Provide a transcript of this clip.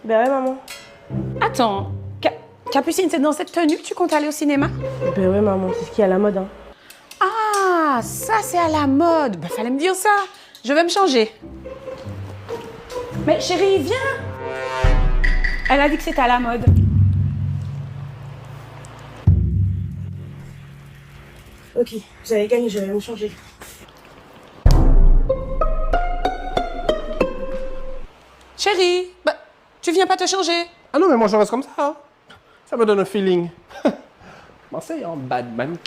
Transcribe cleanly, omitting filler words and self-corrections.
Ben ouais, maman. Attends, Capucine, c'est dans cette tenue que tu comptes aller au cinéma? Ben ouais, maman, c'est ce qui est à la mode, hein. Ah, ça c'est à la mode. Ben fallait me dire ça. Je vais me changer. Mais chérie, viens. Elle a dit que c'était à la mode. Ok, vous avez gagné, je vais me changer. Chérie, bah, tu viens pas te changer? Ah non, mais moi je reste comme ça. Hein. Ça me donne un feeling. Marseille en bad man.